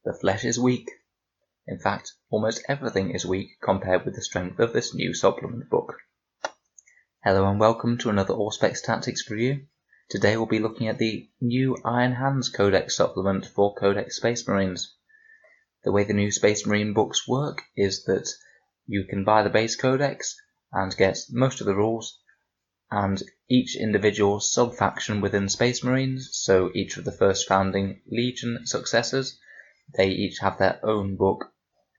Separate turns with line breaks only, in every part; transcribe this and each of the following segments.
The flesh is weak. In fact, almost everything is weak compared with the strength of this new supplement book. Hello and welcome to another Auspex Tactics review. Today we'll be looking at the new Iron Hands Codex supplement for Codex Space Marines. The way the new Space Marine books work is that you can buy the base Codex and get most of the rules, and each individual sub-faction within Space Marines, so each of the first founding Legion successors, they each have their own book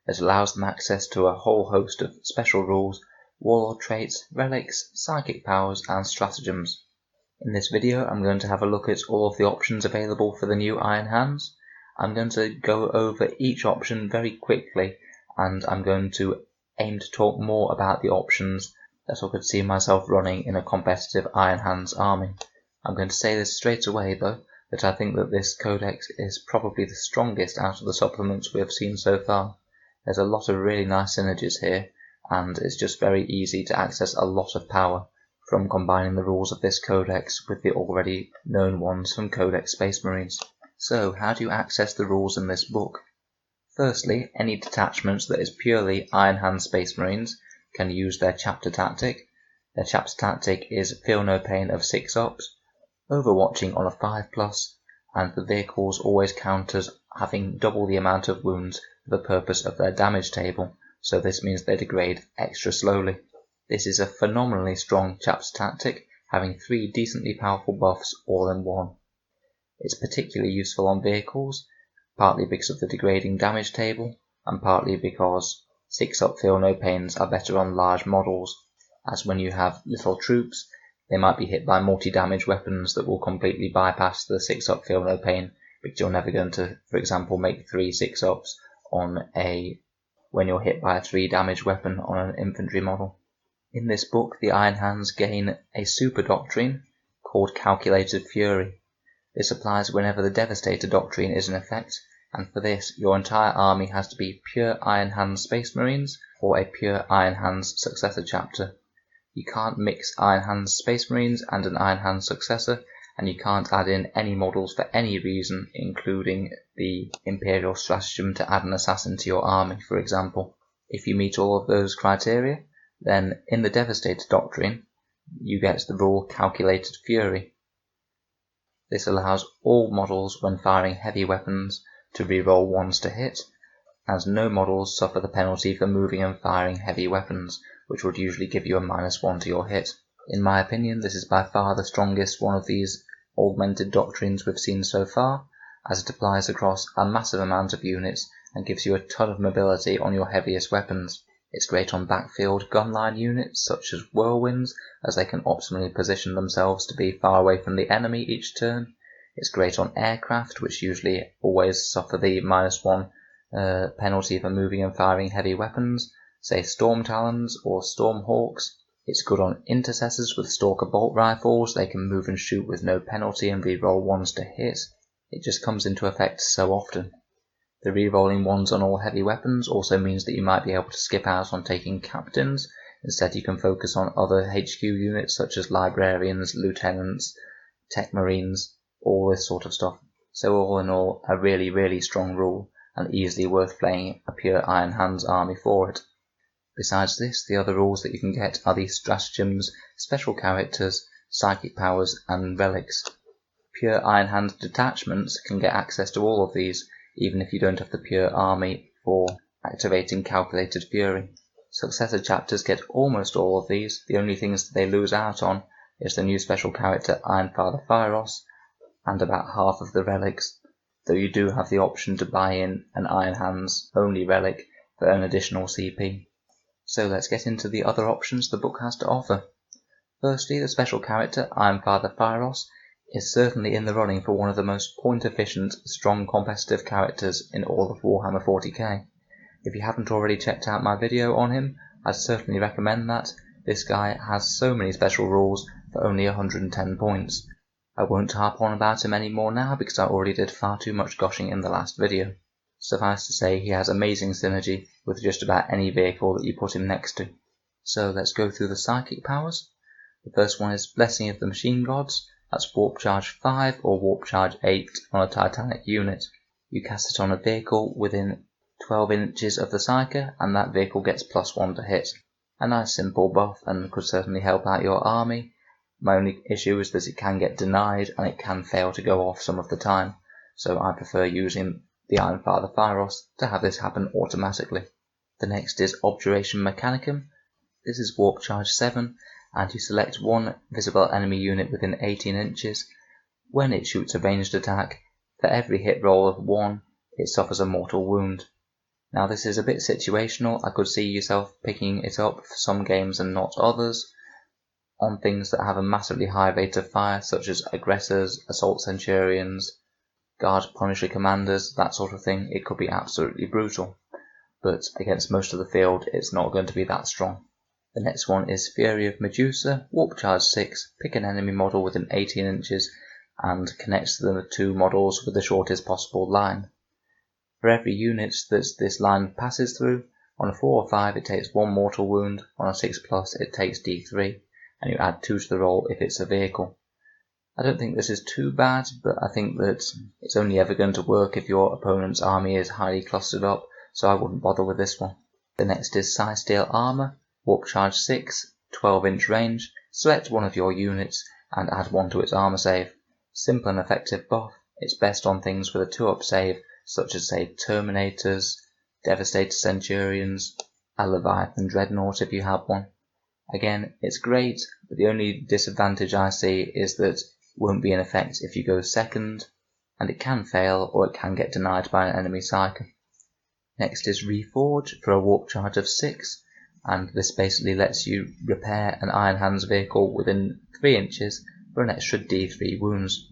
that allows them access to a whole host of special rules, warlord traits, relics, psychic powers, and stratagems. In this video I'm going to have a look at all of the options available for the new Iron Hands. I'm going to go over each option very quickly, and I'm going to aim to talk more about the options that I could see myself running in a competitive Iron Hands army. I'm going to say this straight away though, that I think that this codex is probably the strongest out of the supplements we have seen so far. There's a lot of really nice synergies here, and it's just very easy to access a lot of power from combining the rules of this codex with the already known ones from Codex Space Marines. So, how do you access the rules in this book? Firstly, any detachments that is purely Iron Hands Space Marines can use their chapter tactic. Their chapter tactic is Feel No Pain of 6 ups, Overwatching on a 5+, and the vehicles always count as having double the amount of wounds for the purpose of their damage table, so this means they degrade extra slowly. This is a phenomenally strong chapter tactic, having 3 decently powerful buffs all in one. It's particularly useful on vehicles, partly because of the degrading damage table, and partly because 6-up Feel No Pains are better on large models, as when you have little troops, they might be hit by multi-damage weapons that will completely bypass the 6-up Feel No Pain, because you're never going to, for example, make 3 6-ups when you're hit by a 3 damage weapon on an infantry model. In this book, the Iron Hands gain a super doctrine called Calculated Fury. This applies whenever the Devastator doctrine is in effect, and for this, your entire army has to be pure Iron Hands Space Marines or a pure Iron Hands Successor chapter. You can't mix Iron Hands Space Marines and an Iron Hands Successor, and you can't add in any models for any reason, including the Imperial Stratagem to add an assassin to your army, for example. If you meet all of those criteria, then in the Devastator doctrine, you get the rule Calculated Fury. This allows all models when firing heavy weapons to reroll 1s to hit, as no models suffer the penalty for moving and firing heavy weapons, which would usually give you a -1 to your hit. In my opinion, this is by far the strongest one of these augmented doctrines we've seen so far, as it applies across a massive amount of units and gives you a ton of mobility on your heaviest weapons. It's great on backfield gunline units such as whirlwinds, as they can optimally position themselves to be far away from the enemy each turn. It's great on aircraft, which usually always suffer the -1 penalty for moving and firing heavy weapons, say Storm Talons or Storm Hawks. It's good on intercessors with Stalker bolt rifles. They can move and shoot with no penalty and reroll 1s to hit. It just comes into effect so often. The rerolling 1s on all heavy weapons also means that you might be able to skip out on taking captains. Instead you can focus on other HQ units such as librarians, lieutenants, tech marines, all this sort of stuff. So all in all, a really, really strong rule, and easily worth playing a pure Iron Hands army for it. Besides this, the other rules that you can get are the stratagems, special characters, psychic powers, and relics. Pure Iron Hands detachments can get access to all of these, even if you don't have the pure army for activating Calculated Fury. Successor chapters get almost all of these. The only things that they lose out on is the new special character Iron Father Fyros and about half of the relics, though you do have the option to buy in an Iron Hands only relic for an additional CP. So let's get into the other options the book has to offer. Firstly, the special character Iron Father Fyros is certainly in the running for one of the most point-efficient, strong competitive characters in all of Warhammer 40k. If you haven't already checked out my video on him, I'd certainly recommend that. This guy has so many special rules for only 110 points. I won't harp on about him anymore now because I already did far too much gushing in the last video. Suffice to say, he has amazing synergy with just about any vehicle that you put him next to. So let's go through the psychic powers. The first one is Blessing of the Machine Gods. That's Warp Charge 5 or Warp Charge 8 on a Titanic unit. You cast it on a vehicle within 12 inches of the Psyker, and that vehicle gets +1 to hit. A nice simple buff, and could certainly help out your army. My only issue is that it can get denied, and it can fail to go off some of the time, so I prefer using the Ironfather Phyros to have this happen automatically. The next is Objuration Mechanicum. This is Warp Charge 7, and you select one visible enemy unit within 18 inches. When it shoots a ranged attack, for every hit roll of 1, it suffers a mortal wound. Now this is a bit situational. I could see yourself picking it up for some games and not others. On things that have a massively high rate of fire, such as aggressors, assault centurions, guard punisher commanders, that sort of thing, it could be absolutely brutal. But against most of the field, it's not going to be that strong. The next one is Fury of Medusa, Warp Charge 6, pick an enemy model within 18 inches and connects the two models with the shortest possible line. For every unit that this line passes through, on a 4 or 5 it takes 1 mortal wound, on a 6+ it takes D3, and you add 2 to the roll if it's a vehicle. I don't think this is too bad, but I think that it's only ever going to work if your opponent's army is highly clustered up, so I wouldn't bother with this one. The next is Psysteel Armor, Warp Charge 6, 12-inch range, select one of your units and add 1 to its armor save. Simple and effective buff, it's best on things with a 2-up save, such as say Terminators, Devastator Centurions, a Leviathan Dreadnought if you have one. Again, it's great, but the only disadvantage I see is that it won't be in effect if you go second, and it can fail or it can get denied by an enemy Psyker. Next is Reforge for a Warp Charge of 6, and this basically lets you repair an Iron Hands vehicle within 3 inches for an extra D3 wounds.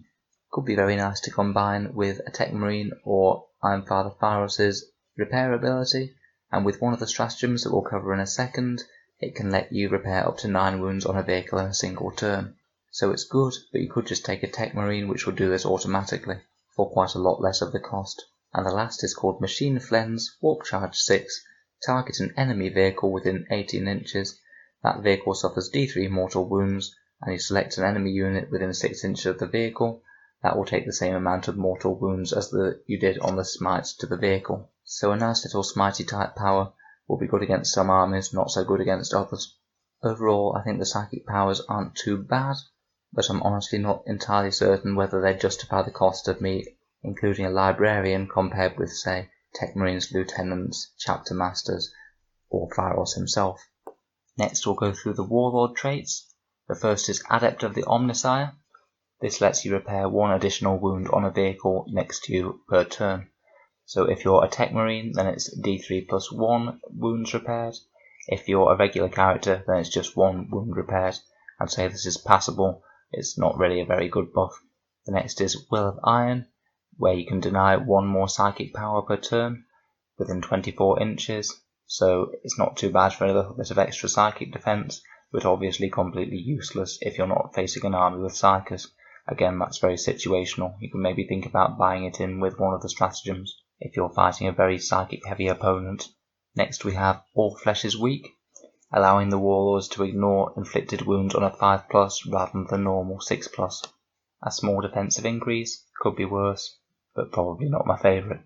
Could be very nice to combine with a Tech Marine or Ironfather Phyros' repair ability, and with one of the stratagems that we'll cover in a second, it can let you repair up to 9 wounds on a vehicle in a single turn. So it's good, but you could just take a Tech Marine which will do this automatically, for quite a lot less of the cost. And the last is called Machine Flens, Warp Charge 6, target an enemy vehicle within 18 inches. That vehicle suffers D3 mortal wounds, and you select an enemy unit within 6 inches of the vehicle. That will take the same amount of mortal wounds as you did on the smite to the vehicle. So a nice little smitey type power will be good against some armies, not so good against others. Overall, I think the psychic powers aren't too bad, but I'm honestly not entirely certain whether they justify the cost of me including a librarian compared with, say, Tech Marines, Lieutenants, Chapter Masters, or Phyros himself. Next we'll go through the Warlord traits. The first is Adept of the Omnissiah. This lets you repair 1 additional wound on a vehicle next to you per turn. So if you're a Tech Marine, then it's D3 plus 1 wounds repaired. If you're a regular character, then it's just 1 wound repaired. I'd say this is passable, it's not really a very good buff. The next is Will of Iron, where you can deny 1 more psychic power per turn within 24 inches. So it's not too bad for a little bit of extra psychic defense, but obviously completely useless if you're not facing an army with psychers. Again, that's very situational. You can maybe think about buying it in with one of the stratagems if you're fighting a very psychic heavy opponent. Next we have All Flesh is Weak, allowing the warlords to ignore inflicted wounds on a 5+ rather than the normal 6+. A small defensive increase, could be worse, but probably not my favourite.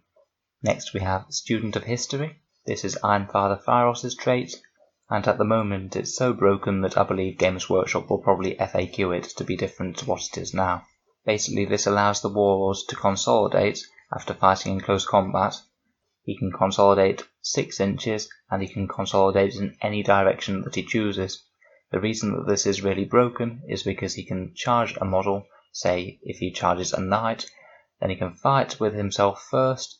Next we have Student of History. This is Ironfather Phyros' trait, and at the moment it's so broken that I believe Games Workshop will probably FAQ it to be different to what it is now. Basically this allows the warlords to consolidate after fighting in close combat. He can consolidate 6 inches, and he can consolidate in any direction that he chooses. The reason that this is really broken is because he can charge a model, say if he charges a knight, then he can fight with himself first,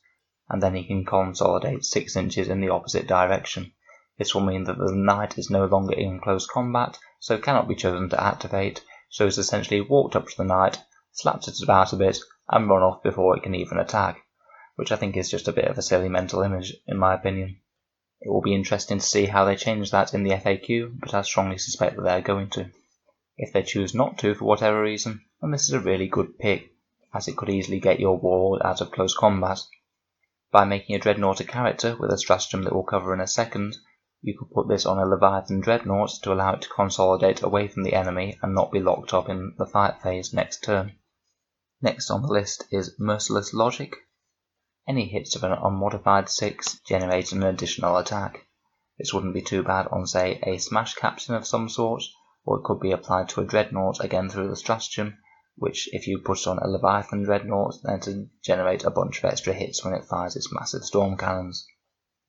and then he can consolidate 6 inches in the opposite direction. This will mean that the knight is no longer in close combat, so cannot be chosen to activate, so he's essentially walked up to the knight, slapped it about a bit, and run off before it can even attack, which I think is just a bit of a silly mental image in my opinion. It will be interesting to see how they change that in the FAQ, but I strongly suspect that they're going to. If they choose not to for whatever reason, then this is a really good pick, as it could easily get your warlord out of close combat. By making a Dreadnought a character with a stratagem that we'll cover in a second, you could put this on a Leviathan Dreadnought to allow it to consolidate away from the enemy and not be locked up in the fight phase next turn. Next on the list is Merciless Logic. Any hits of an unmodified 6 generate an additional attack. This wouldn't be too bad on, say, a smash captain of some sort, or it could be applied to a dreadnought again through the stratagem, which if you put on a Leviathan dreadnought, then to generate a bunch of extra hits when it fires its massive storm cannons.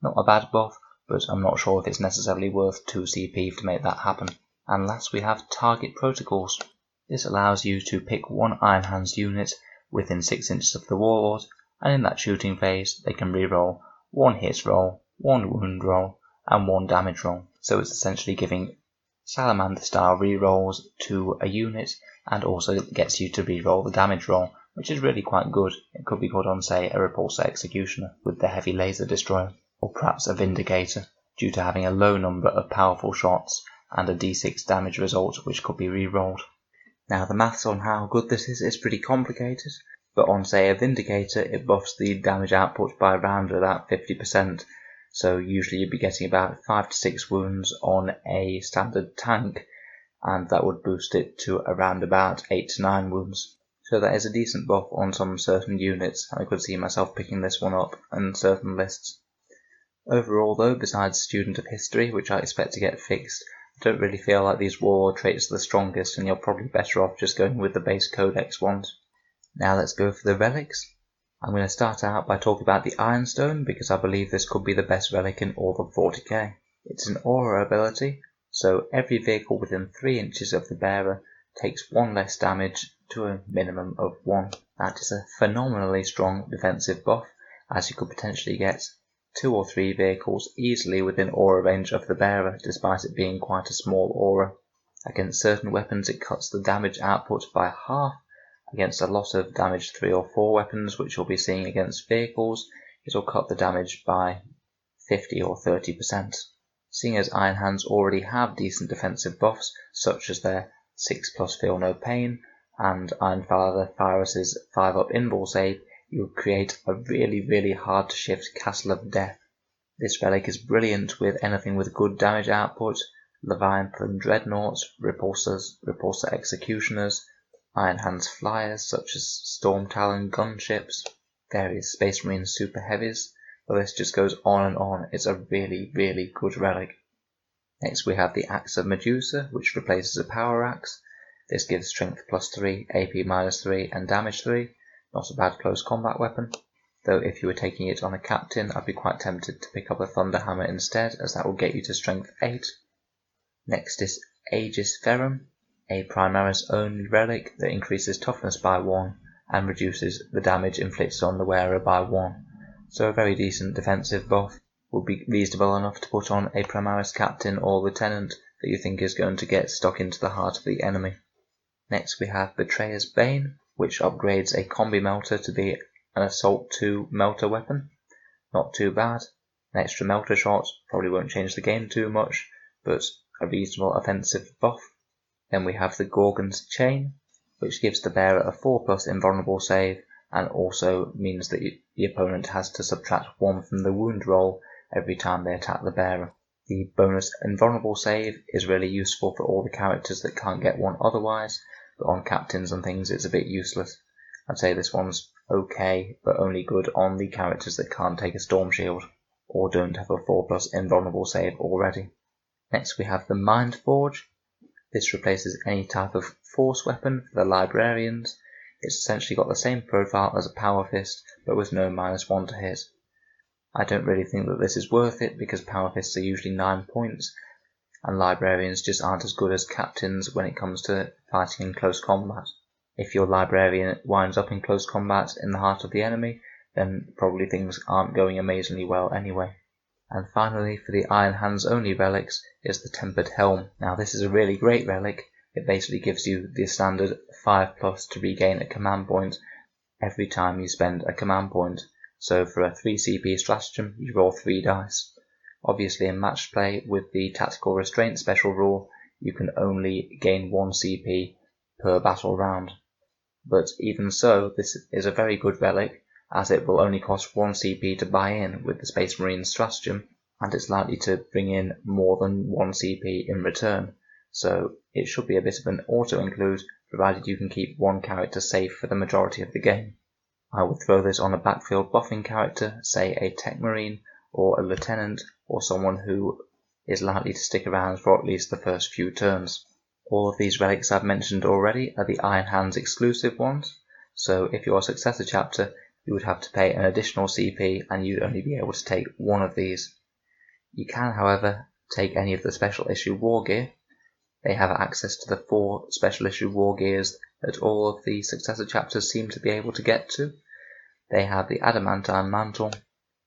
Not a bad buff, but I'm not sure if it's necessarily worth 2 CP to make that happen. And last we have target protocols. This allows you to pick one Iron Hands unit within 6 inches of the warlord, and in that shooting phase they can reroll 1 hit roll, 1 wound roll, and 1 damage roll. So it's essentially giving salamander style rerolls to a unit, and also gets you to reroll the damage roll, which is really quite good. It could be put on, say, a repulsor executioner with the heavy laser destroyer, or perhaps a vindicator, due to having a low number of powerful shots and a d6 damage result which could be re-rolled. Now the maths on how good this is pretty complicated, but on, say, a vindicator it buffs the damage output by around about 50%, so usually you'd be getting about 5 to 6 wounds on a standard tank, and that would boost it to around about 8 to 9 wounds. So that is a decent buff on some certain units, and I could see myself picking this one up in certain lists. Overall though, besides Student of History, which I expect to get fixed, I don't really feel like these warlord traits are the strongest, and you're probably better off just going with the base Codex ones. Now let's go for the relics. I'm going to start out by talking about the Ironstone, because I believe this could be the best relic in all of 40k. It's an aura ability, so every vehicle within 3 inches of the bearer takes 1 less damage to a minimum of 1. That is a phenomenally strong defensive buff, as you could potentially get 2 or 3 vehicles easily within aura range of the bearer, despite it being quite a small aura. Against certain weapons it cuts the damage output by half. Against a lot of damage 3 or 4 weapons, which you'll be seeing against vehicles, it'll cut the damage by 50 or 30%. Seeing as Iron Hands already have decent defensive buffs, such as their 6+ Feel No Pain, and Ironfather Thyros' 5-up invul save, you would create a really hard to shift Castle of Death. This relic is brilliant with anything with good damage output: Leviathan Dreadnoughts, Repulsor Executioners, Iron Hands Flyers such as Storm Talon Gunships, various Space Marine Super Heavies. The list just goes on and on. It's a really good relic. Next we have the Axe of Medusa, which replaces a Power Axe. This gives Strength +3, AP -3 and Damage 3. Not a bad close combat weapon, though if you were taking it on a captain I'd be quite tempted to pick up a Thunder Hammer instead, as that will get you to Strength 8. Next is Aegis Ferrum, a Primaris only relic that increases toughness by 1 and reduces the damage inflicted on the wearer by 1. So a very decent defensive buff. Would be reasonable enough to put on a Primaris captain or lieutenant that you think is going to get stuck into the heart of the enemy. Next we have Betrayer's Bane, which upgrades a combi melter to be an Assault 2 melter weapon. Not too bad. An extra melter shot probably won't change the game too much, but a reasonable offensive buff. Then we have the Gorgon's Chain, which gives the bearer a 4+ invulnerable save, and also means that the opponent has to subtract 1 from the wound roll every time they attack the bearer. The bonus invulnerable save is really useful for all the characters that can't get one otherwise, but on captains and things it's a bit useless. I'd say this one's okay, but only good on the characters that can't take a Storm Shield, or don't have a 4+ invulnerable save already. Next we have the Mind Forge. This replaces any type of force weapon for the librarians. It's essentially got the same profile as a Power Fist, but with no -1 to hit. I don't really think that this is worth it, because Power Fists are usually 9 points, and librarians just aren't as good as captains when it comes to fighting in close combat. If your librarian winds up in close combat in the heart of the enemy, then probably things aren't going amazingly well anyway. And finally, for the Iron Hands only relics, is the Tempered Helm. Now this is a really great relic. It basically gives you the standard 5+ to regain a command point every time you spend a command point. So for a 3 CP stratagem, you roll 3 dice. Obviously in match play with the Tactical Restraint special rule, you can only gain 1 CP per battle round. But even so, this is a very good relic, as it will only cost 1 CP to buy in with the Space Marine stratagem, and it's likely to bring in more than 1 CP in return. So it should be a bit of an auto-include, provided you can keep one character safe for the majority of the game. I would throw this on a backfield buffing character, say a tech marine or a lieutenant or someone who is likely to stick around for at least the first few turns. All of these relics I've mentioned already are the Iron Hands exclusive ones, so if you're a successor chapter you would have to pay an additional CP and you'd only be able to take one of these. You can, however, take any of the special issue war gear. They have access to the 4 special issue war gears that all of the successor chapters seem to be able to get to. They have the Adamantine Mantle,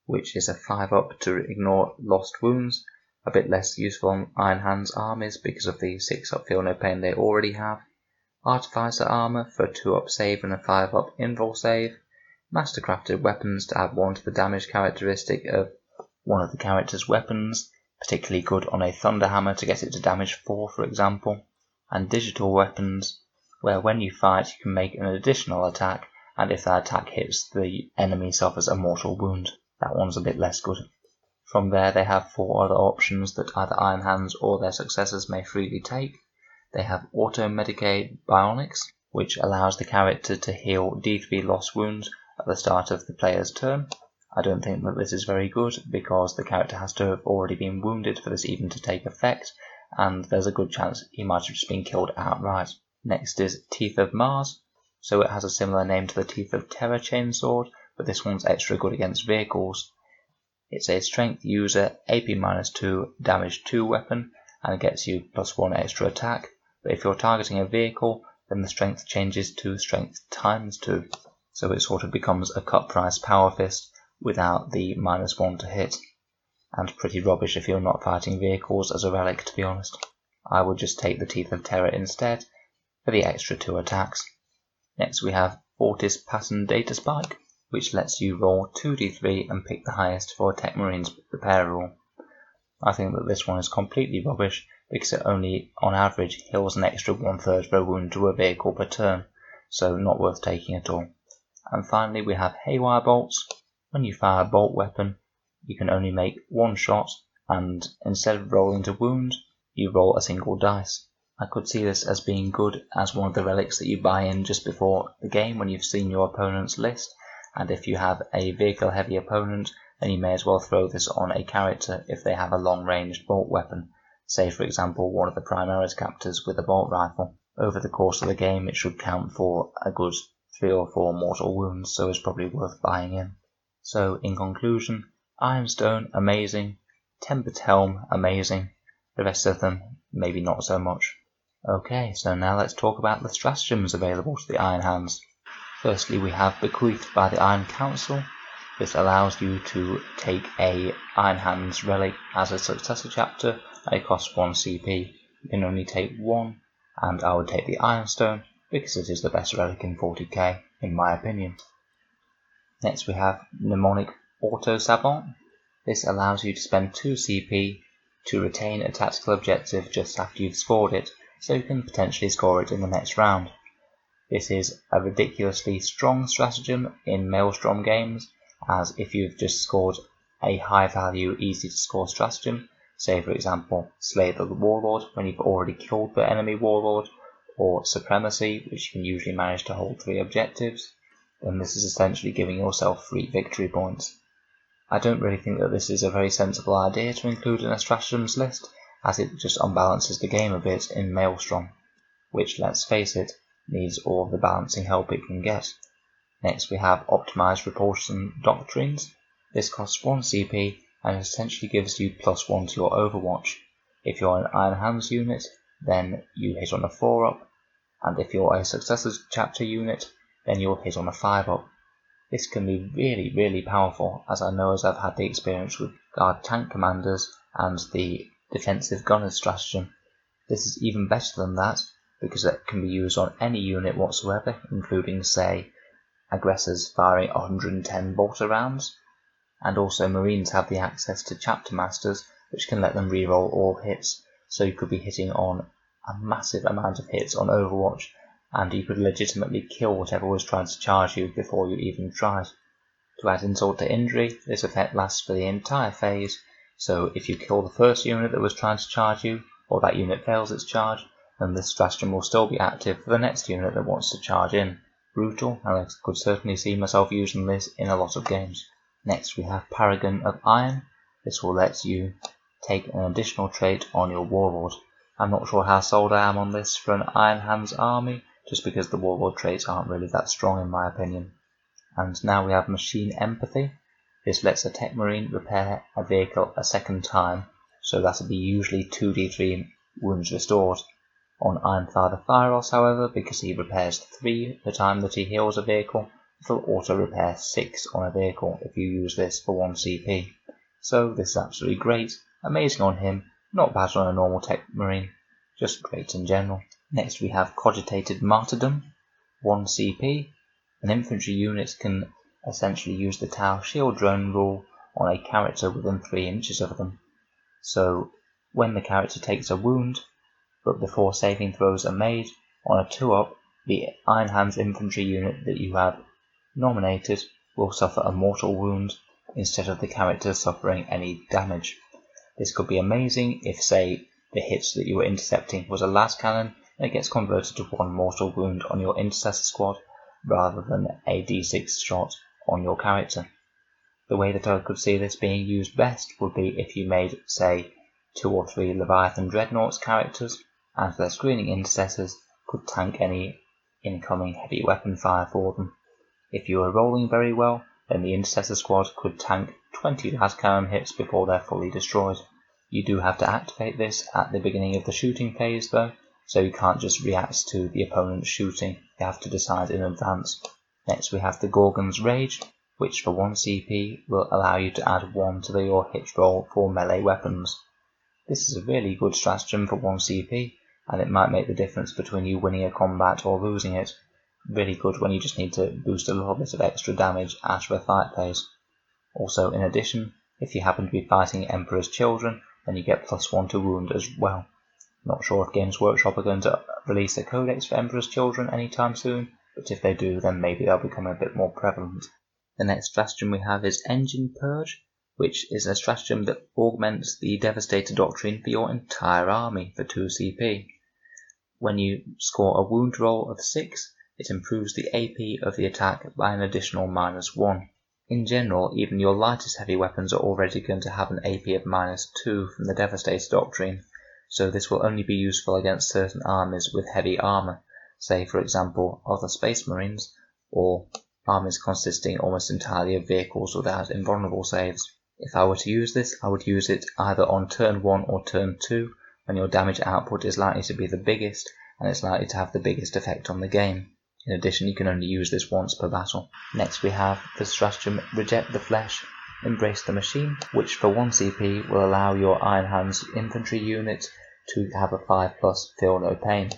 which is a 5-up to ignore lost wounds, a bit less useful on Iron Hands armies because of the 6-up feel no pain they already have. Artificer armor for a 2-up save and a 5-up invul save. Mastercrafted weapons to add 1 to the damage characteristic of one of the character's weapons, particularly good on a Thunder Hammer to get it to damage 4 for example. And digital weapons, where when you fight you can make an additional attack, and if that attack hits, the enemy suffers a mortal wound. That one's a bit less good. From there they have 4 other options that either Iron Hands or their successors may freely take. They have Auto-Medicate Bionics, which allows the character to heal D3 lost wounds at the start of the player's turn. I don't think that this is very good because the character has to have already been wounded for this even to take effect, and there's a good chance he might have just been killed outright. Next is Teeth of Mars, so it has a similar name to the Teeth of Terror chainsword, but this one's extra good against vehicles. It's a strength user, AP-2, damage 2 weapon, and it gets you +1 extra attack, but if you're targeting a vehicle, then the strength changes to strength ×2, so it sort of becomes a cut price power fist without the -1 to hit, and pretty rubbish if you're not fighting vehicles as a relic, to be honest. I would just take the Teeth of Terror instead for the extra 2 attacks. Next we have Fortis Pattern Data Spike, which lets you roll 2d3 and pick the highest for a Tech Marine's repair roll. I think that this one is completely rubbish because it only, on average, heals an extra 1/3 per wound to a vehicle per turn, so not worth taking at all. And finally we have Haywire Bolts. When you fire a bolt weapon, you can only make 1 shot, and instead of rolling to wound, you roll a single dice. I could see this as being good as one of the relics that you buy in just before the game when you've seen your opponent's list, and if you have a vehicle heavy opponent, then you may as well throw this on a character if they have a long ranged bolt weapon, say for example one of the Primaris captors with a bolt rifle. Over the course of the game it should count for a good 3 or 4 mortal wounds, so it's probably worth buying in. So in conclusion, Ironstone amazing, Tempered Helm amazing, the rest of them maybe not so much. Okay, so now let's talk about the stratagems available to the Iron Hands. Firstly we have Bequeathed by the Iron Council. This allows you to take a Iron Hands relic as a successor chapter, and it costs 1 CP. You can only take 1, and I would take the Ironstone because it is the best relic in 40k, in my opinion. Next we have Mnemonic Auto Savant. This allows you to spend 2 CP to retain a tactical objective just after you've scored it, so you can potentially score it in the next round. This is a ridiculously strong stratagem in Maelstrom games, as if you've just scored a high value, easy to score stratagem, say for example Slay the Warlord when you've already killed the enemy Warlord, or Supremacy, which you can usually manage to hold 3 objectives, then this is essentially giving yourself free victory points. I don't really think that this is a very sensible idea to include in a stratagems list, as it just unbalances the game a bit in Maelstrom, which, let's face it, needs all of the balancing help it can get. Next we have Optimized Repulsion Doctrines. This costs 1 CP and essentially gives you +1 to your Overwatch. If you're an Iron Hands unit, then you hit on a 4-up, and if you're a Successor Chapter unit, then you'll hit on a 5-up. This can be really powerful, as I know as I've had the experience with Guard Tank Commanders and the Defensive Gunners stratagem. This is even better than that, because it can be used on any unit whatsoever, including, say, aggressors firing 110 bolter rounds, and also Marines have the access to Chapter Masters, which can let them reroll all hits, so you could be hitting on a massive amount of hits on Overwatch, and you could legitimately kill whatever was trying to charge you before you even tried. To add insult to injury, this effect lasts for the entire phase, so if you kill the first unit that was trying to charge you, or that unit fails its charge, then this stratagem will still be active for the next unit that wants to charge in. brutal, and I could certainly see myself using this in a lot of games. Next we have Paragon of Iron. This will let you take an additional trait on your Warlord. I'm not sure how sold I am on this for an Iron Hands army, just because the Warlord traits aren't really that strong in my opinion. And now we have Machine Empathy. This lets a Tech Marine repair a vehicle a second time, so that'll be usually 2d3 wounds restored. On Ironfather Thyros, however, because he repairs 3 the time that he heals a vehicle, it'll auto repair 6 on a vehicle if you use this for 1 CP. So this is absolutely great, amazing on him, not bad on a normal Tech Marine, just great in general. Next we have Cogitated Martyrdom, 1 CP. An infantry unit can essentially use the Tau Shield Drone rule on a character within 3 inches of them. So when the character takes a wound, but before saving throws are made, on a 2-up, the Iron Hands infantry unit that you have nominated will suffer a mortal wound instead of the character suffering any damage. This could be amazing if, say, the hits that you were intercepting was a las cannon and it gets converted to 1 mortal wound on your intercessor squad rather than a d6 shot on your character. The way that I could see this being used best would be if you made, say, 2 or 3 Leviathan Dreadnoughts characters, and their screening intercessors could tank any incoming heavy weapon fire for them. If you were rolling very well, then the intercessor squad could tank 20 las cannon hits before they're fully destroyed. You do have to activate this at the beginning of the shooting phase though, so you can't just react to the opponent's shooting, you have to decide in advance. Next we have the Gorgon's Rage, which for 1 CP will allow you to add 1 to your hit roll for melee weapons. This is a really good stratagem for 1 CP, and it might make the difference between you winning a combat or losing it. Really good when you just need to boost a little bit of extra damage after a fight phase. Also, in addition, if you happen to be fighting Emperor's Children, then you get +1 to wound as well. Not sure if Games Workshop are going to release a Codex for Emperor's Children anytime soon, but if they do, then maybe they'll become a bit more prevalent. The next stratagem we have is Engine Purge, which is a stratagem that augments the Devastator Doctrine for your entire army for 2 CP. When you score a wound roll of 6, it improves the AP of the attack by an additional -1. In general, even your lightest heavy weapons are already going to have an AP of -2 from the Devastator Doctrine, so this will only be useful against certain armies with heavy armor, say for example other Space Marines, or armies consisting almost entirely of vehicles without invulnerable saves. If I were to use this, I would use it either on turn 1 or turn 2, when your damage output is likely to be the biggest, and it's likely to have the biggest effect on the game. In addition, you can only use this once per battle. Next we have the stratagem Reject the Flesh, Embrace the Machine, which for 1 CP will allow your Iron Hands infantry unit to have a 5+ Feel No Pain.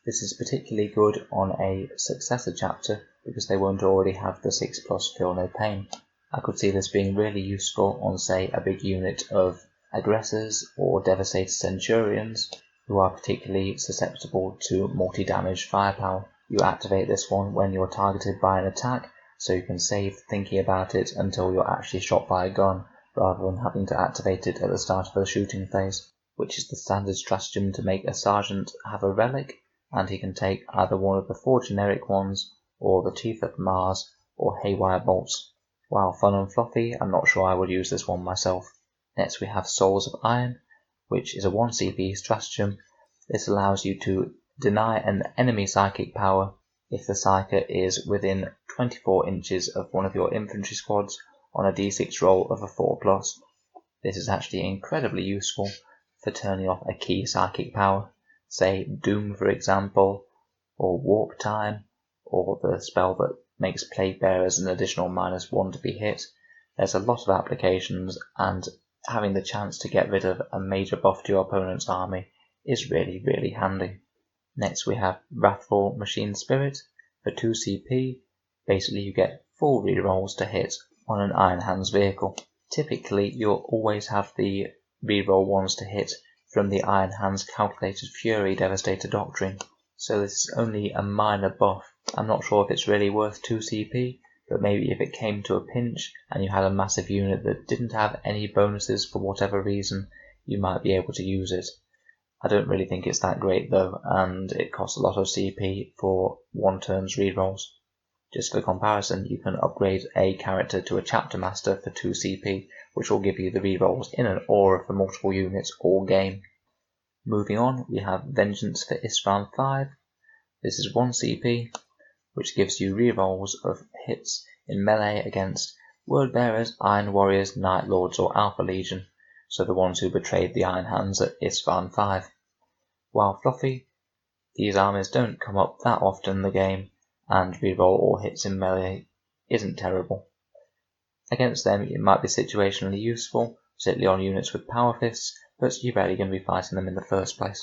This is particularly good on a successor chapter because they won't already have the 6+ Feel No Pain. I could see this being really useful on, say, a big unit of Aggressors or Devastator Centurions who are particularly susceptible to multi-damage firepower. You activate this one when you're targeted by an attack, so you can save thinking about it until you're actually shot by a gun, rather than having to activate it at the start of the shooting phase, which is the standard stratagem to make a sergeant have a relic, and he can take either one of the 4 generic ones, or the Teeth of Mars, or Haywire Bolts. While fun and fluffy, I'm not sure I would use this one myself. Next we have Souls of Iron, which is a 1 CP stratagem. This allows you to deny an enemy psychic power if the psyker is within 24 inches of one of your infantry squads on a d6 roll of a 4+. This is actually incredibly useful for turning off a key psychic power, say Doom for example, or Warp Time, or the spell that makes Plague Bearers an additional -1 to be hit. There's a lot of applications, and having the chance to get rid of a major buff to your opponent's army is really, really handy. Next we have Wrathful Machine Spirit. For 2 CP, basically you get full rerolls to hit on an Iron Hands vehicle. Typically you'll always have the reroll ones to hit from the Iron Hands Calculated Fury Devastator Doctrine, so this is only a minor buff. I'm not sure if it's really worth 2 CP, but maybe if it came to a pinch and you had a massive unit that didn't have any bonuses for whatever reason, you might be able to use it. I don't really think it's that great though, and it costs a lot of CP for 1 turn's rerolls. Just for comparison, you can upgrade a character to a Chapter Master for 2 CP, which will give you the rerolls in an aura for multiple units all game. Moving on, we have Vengeance for Isran 5. This is 1 CP, which gives you rerolls of hits in melee against Word Bearers, Iron Warriors, Night Lords or Alpha Legion, so the ones who betrayed the Iron Hands at Isran 5. While fluffy, these armies don't come up that often in the game, and reroll all hits in melee isn't terrible. Against them it might be situationally useful, particularly on units with power fists, but you're rarely going to be fighting them in the first place.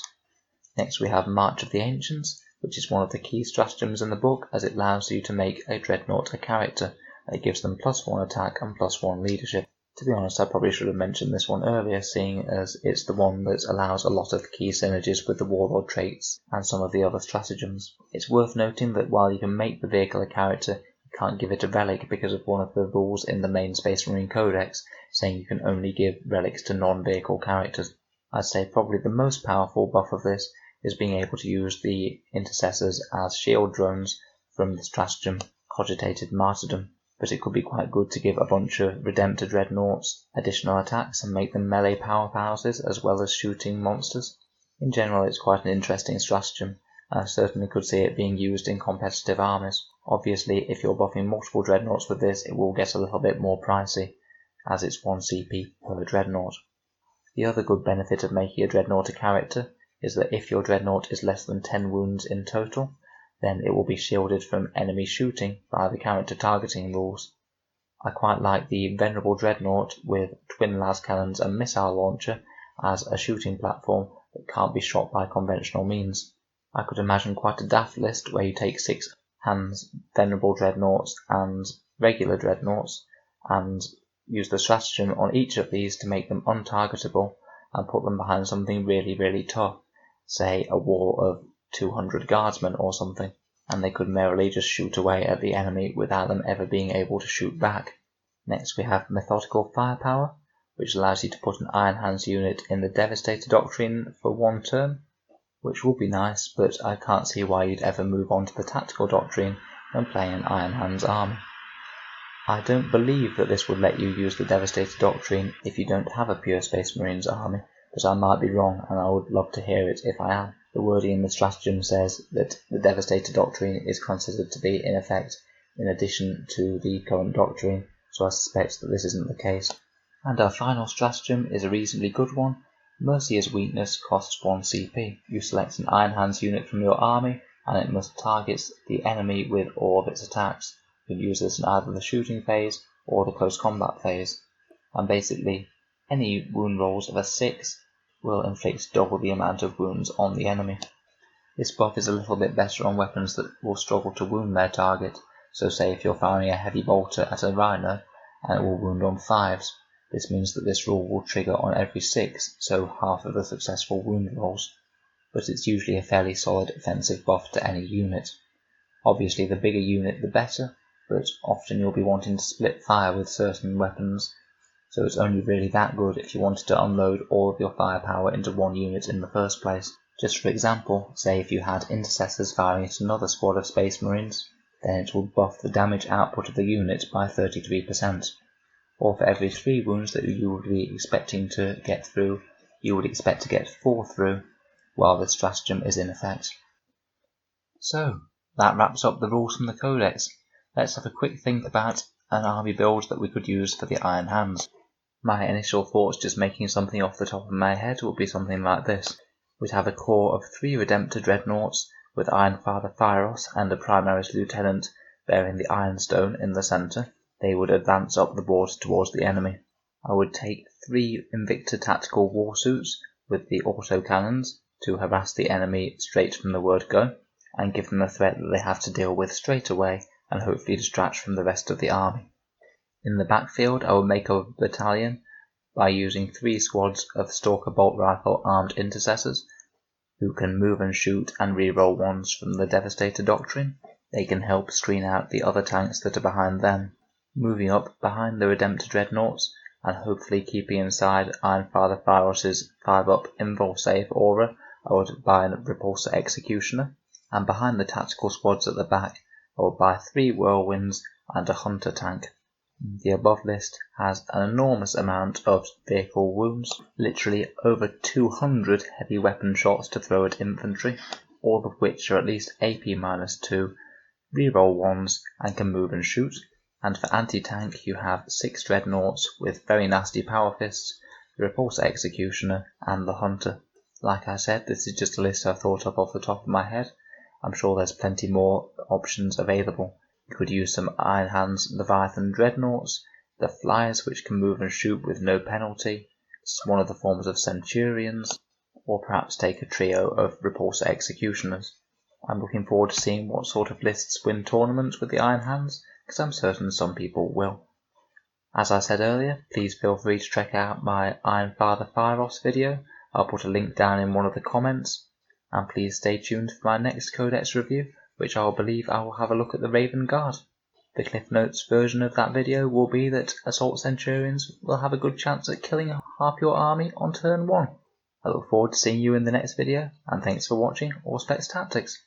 Next we have March of the Ancients, which is one of the key stratagems in the book, as it allows you to make a Dreadnought a character, and it gives them +1 attack and +1 leadership. To be honest, I probably should have mentioned this one earlier, seeing as it's the one that allows a lot of key synergies with the Warlord traits and some of the other stratagems. It's worth noting that while you can make the vehicle a character, you can't give it a relic because of one of the rules in the main Space Marine Codex, saying you can only give relics to non-vehicle characters. I'd say probably the most powerful buff of this is being able to use the intercessors as shield drones from the stratagem Cogitated Martyrdom, but it could be quite good to give a bunch of Redemptor Dreadnoughts additional attacks and make them melee powerhouses as well as shooting monsters. In general, it's quite an interesting stratagem, and I certainly could see it being used in competitive armies. Obviously, if you're buffing multiple Dreadnoughts with this, it will get a little bit more pricey, as it's 1 CP per Dreadnought. The other good benefit of making a Dreadnought a character is that if your Dreadnought is less than 10 wounds in total, then it will be shielded from enemy shooting by the character targeting rules. I quite like the Venerable Dreadnought with twin las cannons and missile launcher as a shooting platform that can't be shot by conventional means. I could imagine quite a daft list where you take 6 hands Venerable Dreadnoughts and regular Dreadnoughts and use the stratagem on each of these to make them untargetable and put them behind something really tough, say a wall of 200 guardsmen or something, and they could merrily just shoot away at the enemy without them ever being able to shoot back. Next we have Methodical Firepower, which allows you to put an Iron Hands unit in the Devastator Doctrine for 1 turn, which would be nice, but I can't see why you'd ever move on to the Tactical Doctrine when playing an Iron Hands army. I don't believe that this would let you use the Devastator Doctrine if you don't have a pure Space Marines army, but I might be wrong and I would love to hear it if I am. The wording in the stratagem says that the Devastator Doctrine is considered to be in effect in addition to the current doctrine, so I suspect that this isn't the case. And our final stratagem is a reasonably good one. Mercier's Weakness costs 1 CP. You select an Iron Hands unit from your army and it must target the enemy with all of its attacks. You can use this in either the shooting phase or the close combat phase. And basically, any wound rolls of a 6 will inflict double the amount of wounds on the enemy. This buff is a little bit better on weapons that will struggle to wound their target, so say if you're firing a heavy bolter at a rhino and it will wound on 5s, this means that this rule will trigger on every 6, so half of the successful wound rolls, but it's usually a fairly solid offensive buff to any unit. Obviously the bigger unit the better, but often you'll be wanting to split fire with certain weapons, so it's only really that good if you wanted to unload all of your firepower into one unit in the first place. Just for example, say if you had intercessors firing at another squad of Space Marines, then it would buff the damage output of the unit by 33%. Or for every 3 wounds that you would be expecting to get through, you would expect to get 4 through, while the stratagem is in effect. So, that wraps up the rules from the Codex. Let's have a quick think about an army build that we could use for the Iron Hands. My initial thoughts, just making something off the top of my head, would be something like this. We'd have a core of 3 Redemptor Dreadnoughts with Ironfather Phyros and a Primaris Lieutenant bearing the Ironstone in the centre. They would advance up the board towards the enemy. I would take 3 Invicta Tactical Warsuits with the autocannons to harass the enemy straight from the word go, and give them a threat that they have to deal with straight away and hopefully distract from the rest of the army. In the backfield, I would make up a battalion by using 3 squads of Stalker Bolt Rifle armed intercessors who can move and shoot and reroll 1s from the Devastator Doctrine. They can help screen out the other tanks that are behind them. Moving up behind the Redemptor Dreadnoughts and hopefully keeping inside Ironfather Phyros' 5-up Invul Save aura, I would buy a Repulsor Executioner, and behind the tactical squads at the back followed by 3 whirlwinds and a hunter tank. The above list has an enormous amount of vehicle wounds, literally over 200 heavy weapon shots to throw at infantry, all of which are at least AP-2, reroll 1s and can move and shoot, and for anti-tank you have 6 dreadnoughts with very nasty power fists, the repulsor executioner and the hunter. Like I said, this is just a list I've thought of off the top of my head. I'm sure there's plenty more options available. You could use some Iron Hands Leviathan dreadnoughts, the flyers which can move and shoot with no penalty, one of the forms of centurions, or perhaps take a trio of repulsor executioners. I'm looking forward to seeing what sort of lists win tournaments with the Iron Hands, because I'm certain some people will. As I said earlier, please feel free to check out my Iron Father Fyros video. I'll put a link down in one of the comments, and please stay tuned for my next Codex review, which I believe I will have a look at the Raven Guard. The Cliff Notes version of that video will be that Assault Centurions will have a good chance at killing half your army on turn 1. I look forward to seeing you in the next video, and thanks for watching Auspex Tactics.